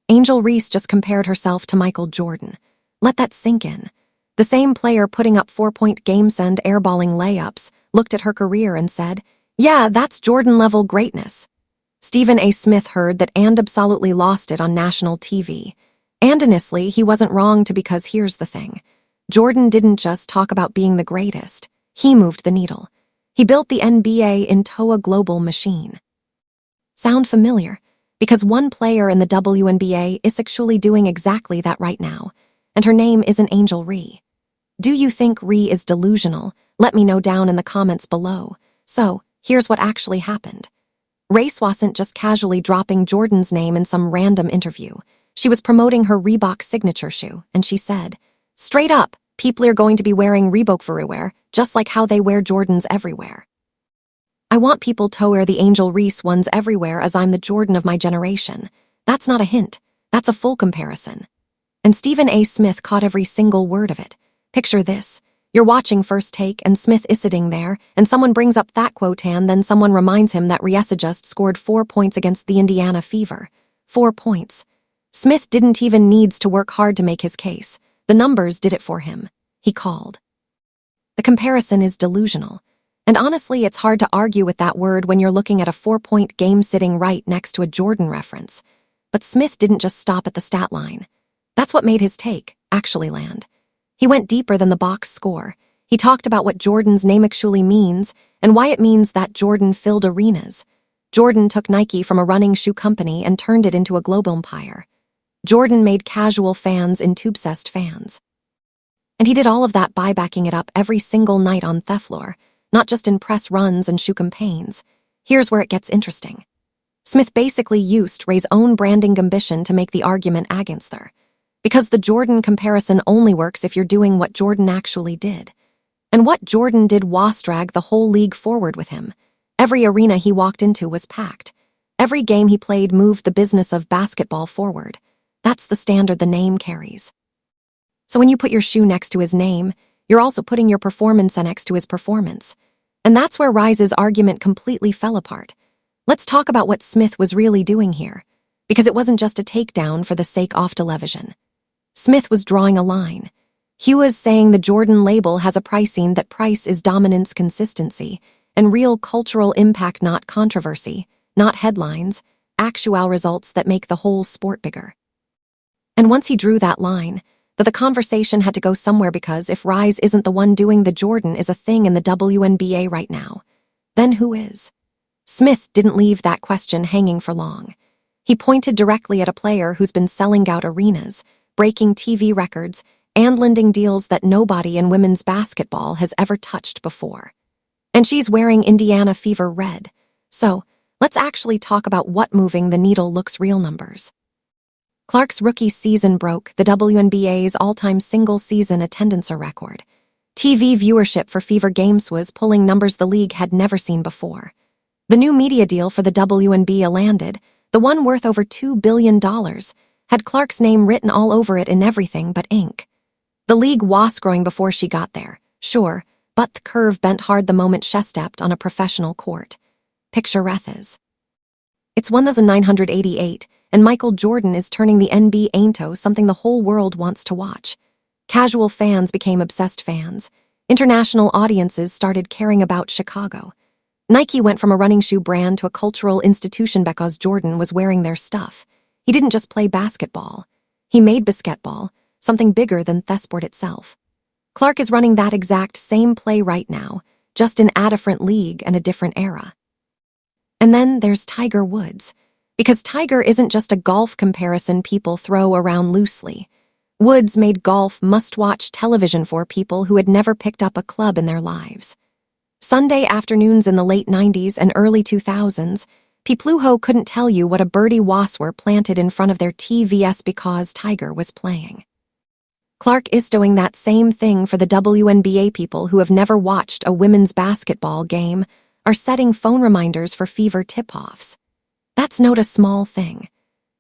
Angel Reese just compared herself to Michael Jordan. Let that sink in. The same player putting up 4-point game-send airballing layups looked at her career and said, "Yeah, that's Jordan-level greatness." Stephen A. Smith heard that and absolutely lost it on national TV. And honestly, he wasn't wrong because here's the thing. Jordan didn't just talk about being the greatest. He moved the needle. He built the NBA into a global machine. Sound familiar? Because one player in the WNBA is actually doing exactly that right now, and her name isn't Angel Reese. Do you think Reese is delusional? Let me know down in the comments below. So, here's what actually happened. Reese wasn't just casually dropping Jordan's name in some random interview. She was promoting her Reebok signature shoe, and she said, "Straight up, people are going to be wearing Reebok everywhere, just like how they wear Jordans everywhere. I want people to wear the Angel Reese ones everywhere as I'm the Jordan of my generation." That's not a hint. That's a full comparison. And Stephen A. Smith caught every single word of it. Picture this. You're watching First Take and Smith is sitting there, and someone brings up that quote and then someone reminds him that Reese just scored 4 points against the Indiana Fever. 4 points. Smith didn't even need to work hard to make his case. The numbers did it for him. He called. The comparison is delusional. And honestly, it's hard to argue with that word when you're looking at a 4-point game sitting right next to a Jordan reference. But Smith didn't just stop at the stat line. That's what made his take actually land. He went deeper than the box score. He talked about what Jordan's name actually means and why it means that Jordan filled arenas. Jordan took Nike from a running shoe company and turned it into a global empire. Jordan made casual fans into obsessed fans. And he did all of that by backing it up every single night on the floor, not just in press runs and shoe campaigns. Here's where it gets interesting. Smith basically used Reese's own branding ambition to make the argument against her. Because the Jordan comparison only works if you're doing what Jordan actually did. And what Jordan did was drag the whole league forward with him. Every arena he walked into was packed. Every game he played moved the business of basketball forward. That's the standard the name carries. So when you put your shoe next to his name, you're also putting your performance next to his performance. And that's where Rise's argument completely fell apart. Let's talk about what Smith was really doing here. Because it wasn't just a takedown for the sake of television. Smith was drawing a line. He was saying the Jordan label has a pricing that price is dominance consistency, and real cultural impact, not controversy, not headlines, actual results that make the whole sport bigger. And once he drew that line, that the conversation had to go somewhere, because if Reese isn't the one doing the Jordan is a thing in the WNBA right now, then who is? Smith didn't leave that question hanging for long. He pointed directly at a player who's been selling out arenas, breaking TV records, and landing deals that nobody in women's basketball has ever touched before. And she's wearing Indiana Fever red. So, let's actually talk about what moving the needle looks real numbers. Clark's rookie season broke the WNBA's all-time single-season attendance record. TV viewership for Fever games was pulling numbers the league had never seen before. The new media deal for the WNBA landed, the one worth over $2 billion, had Clark's name written all over it in everything but ink. The league was growing before she got there, sure, but the curve bent hard the moment she stepped on a professional court. Picture Rethes. It's 1988, and Michael Jordan is turning the NBA into something the whole world wants to watch. Casual fans became obsessed fans. International audiences started caring about Chicago. Nike went from a running shoe brand to a cultural institution because Jordan was wearing their stuff. He didn't just play basketball. He made basketball, something bigger than the sport itself. Clark is running that exact same play right now, just in a different league and a different era. And then there's Tiger Woods. Because Tiger isn't just a golf comparison people throw around loosely. Woods made golf must-watch television for people who had never picked up a club in their lives. Sunday afternoons in the late 90s and early 2000s, people who couldn't tell you what a birdie was were planted in front of their TVs because Tiger was playing. Clark is doing that same thing for the WNBA. People who have never watched a women's basketball game are setting phone reminders for Fever tip-offs. That's not a small thing.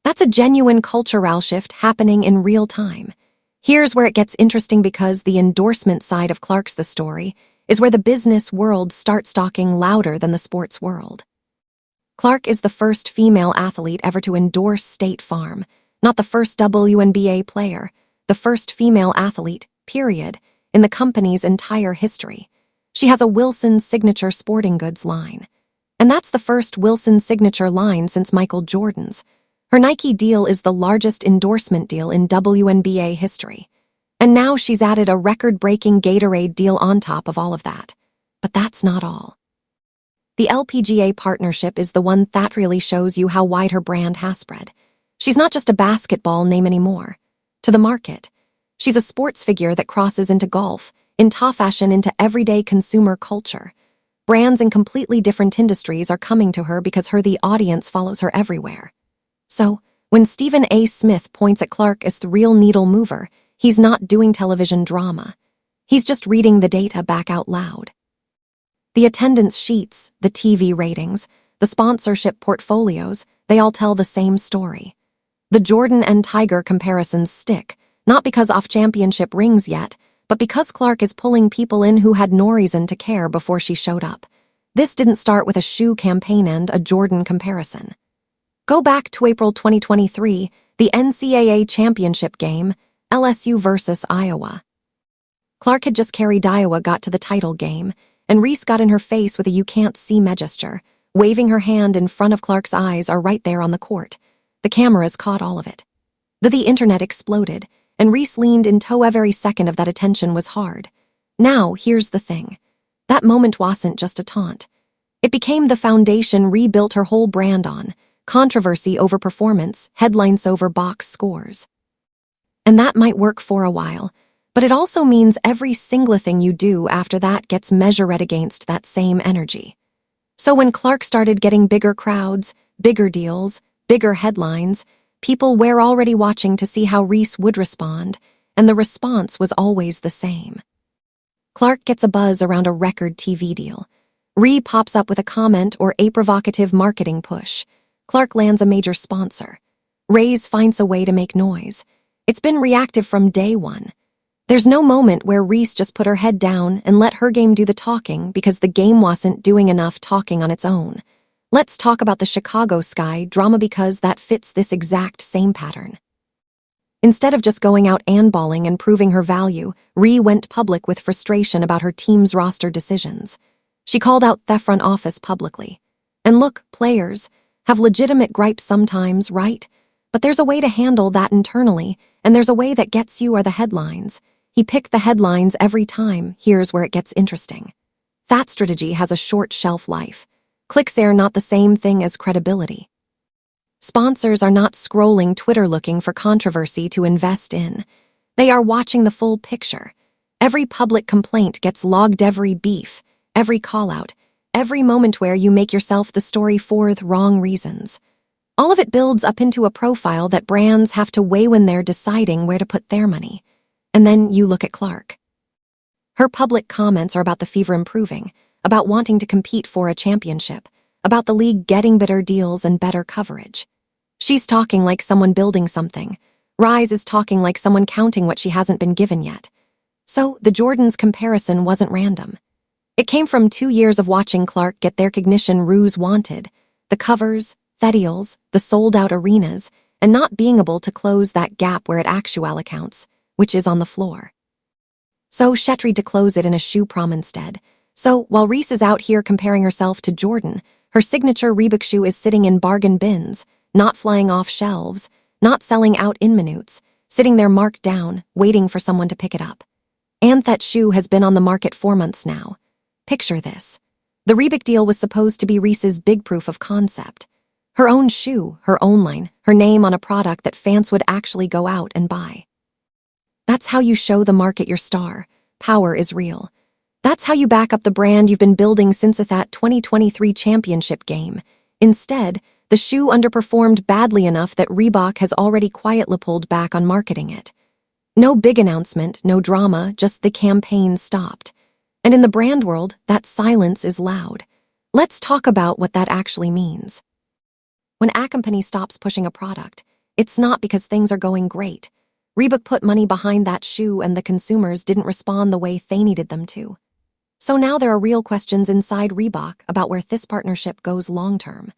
That's a genuine cultural shift happening in real time. Here's where it gets interesting, because the endorsement side of Clark's The Story is where the business world starts talking louder than the sports world. Clark is the first female athlete ever to endorse State Farm. not the first WNBA player, the first female athlete, period, in the company's entire history. She has a Wilson signature sporting goods line. And that's the first Wilson signature line since Michael Jordan's. Her Nike deal is the largest endorsement deal in WNBA history. And now she's added a record-breaking Gatorade deal on top of all of that. But that's not all. The LPGA partnership is the one that really shows you how wide her brand has spread. She's not just a basketball name anymore. To the market, she's a sports figure that crosses into golf, in top fashion into everyday consumer culture. Brands in completely different industries are coming to her because the audience follows her everywhere. So, when Stephen A. Smith points at Clark as the real needle mover, he's not doing television drama. He's just reading the data back out loud. The attendance sheets, the TV ratings, the sponsorship portfolios, they all tell the same story. The Jordan and Tiger comparisons stick, not because off championship rings yet, but because Clark is pulling people in who had no reason to care before she showed up. This didn't start with a shoe campaign and a Jordan comparison. Go back to April 2023, the NCAA championship game, LSU versus Iowa. Clark had just carried Iowa got to the title game, and Reese got in her face with a you-can't-see-me gesture, waving her hand in front of Clark's eyes are right there on the court. The cameras caught all of it. The internet exploded, and Reese leaned in tow every second of that attention was hard. Now, here's the thing. That moment wasn't just a taunt. It became the foundation Reese built her whole brand on, controversy over performance, headlines over box scores. And that might work for a while, but it also means every single thing you do after that gets measured against that same energy. So when Clark started getting bigger crowds, bigger deals, bigger headlines, people were already watching to see how Reese would respond, and the response was always the same. Clark gets a buzz around a record TV deal. Reese pops up with a comment or a provocative marketing push. Clark lands a major sponsor. Reese finds a way to make noise. It's been reactive from day one. There's no moment where Reese just put her head down and let her game do the talking because the game wasn't doing enough talking on its own. Let's talk about the Chicago Sky drama because that fits this exact same pattern. Instead of just going out and balling and proving her value, Reese went public with frustration about her team's roster decisions. She called out the front office publicly. And look, players have legitimate gripes sometimes, right? But there's a way to handle that internally, and there's a way that gets you are the headlines. He picked the headlines every time. Here's where it gets interesting. That strategy has a short shelf life. Clicks are not the same thing as credibility. Sponsors are not scrolling Twitter looking for controversy to invest in. They are watching the full picture. Every public complaint gets logged, every beef, every call-out, every moment where you make yourself the story for the wrong reasons. All of it builds up into a profile that brands have to weigh when they're deciding where to put their money. And then you look at Clark. Her public comments are about the fever improving, about wanting to compete for a championship, about the league getting better deals and better coverage. She's talking like someone building something. Reese is talking like someone counting what she hasn't been given yet. So the Jordans comparison wasn't random. It came from 2 years of watching Clark get the recognition Reese wanted, the covers, the deals, the sold-out arenas, and not being able to close that gap where it actually counts, which is on the floor. So Shetry to close it in a shoe prom instead. So while Reese is out here comparing herself to Jordan, her signature Reebok shoe is sitting in bargain bins, not flying off shelves, not selling out in minutes, sitting there marked down, waiting for someone to pick it up. And that shoe has been on the market 4 months now. Picture this. The Reebok deal was supposed to be Reese's big proof of concept. Her own shoe, her own line, her name on a product that fans would actually go out and buy. That's how you show the market your star. Power is real. That's how you back up the brand you've been building since that 2023 championship game. Instead, the shoe underperformed badly enough that Reebok has already quietly pulled back on marketing it. No big announcement, no drama, just the campaign stopped. And in the brand world, that silence is loud. Let's talk about what that actually means. When a company stops pushing a product, it's not because things are going great. Reebok put money behind that shoe and the consumers didn't respond the way they needed them to. So now there are real questions inside Reebok about where this partnership goes long-term.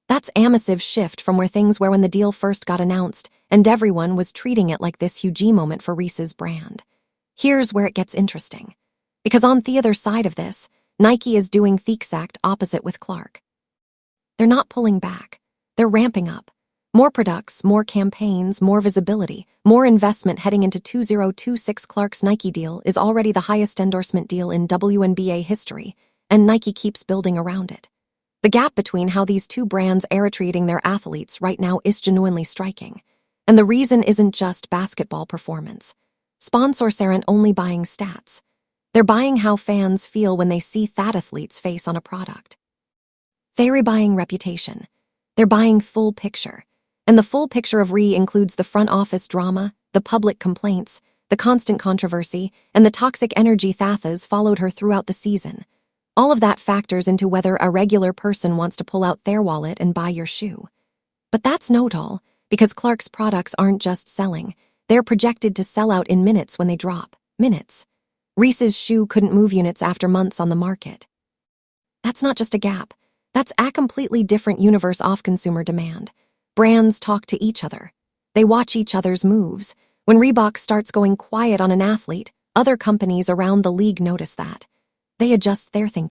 That's a massive shift from where things were when the deal first got announced, and everyone was treating it like this huge moment for Reese's brand. Here's where it gets interesting. Because on the other side of this, Nike is doing the exact opposite with Clark. They're not pulling back. They're ramping up. More products, more campaigns, more visibility, more investment heading into 2026. Clark's Nike deal is already the highest endorsement deal in WNBA history, and Nike keeps building around it. The gap between how these two brands are treating their athletes right now is genuinely striking. And the reason isn't just basketball performance. Sponsors aren't only buying stats. They're buying how fans feel when they see that athlete's face on a product. They're buying reputation. They're buying full picture. And the full picture of Re includes the front office drama, the public complaints, the constant controversy, and the toxic energy that has followed her throughout the season. All of that factors into whether a regular person wants to pull out their wallet and buy your shoe. But that's not all, because Clark's products aren't just selling. They're projected to sell out in minutes when they drop. Minutes. Reese's shoe couldn't move units after months on the market. That's not just a gap. That's a completely different universe of consumer demand. Brands talk to each other. They watch each other's moves. When Reebok starts going quiet on an athlete, other companies around the league notice that. They adjust their thinking.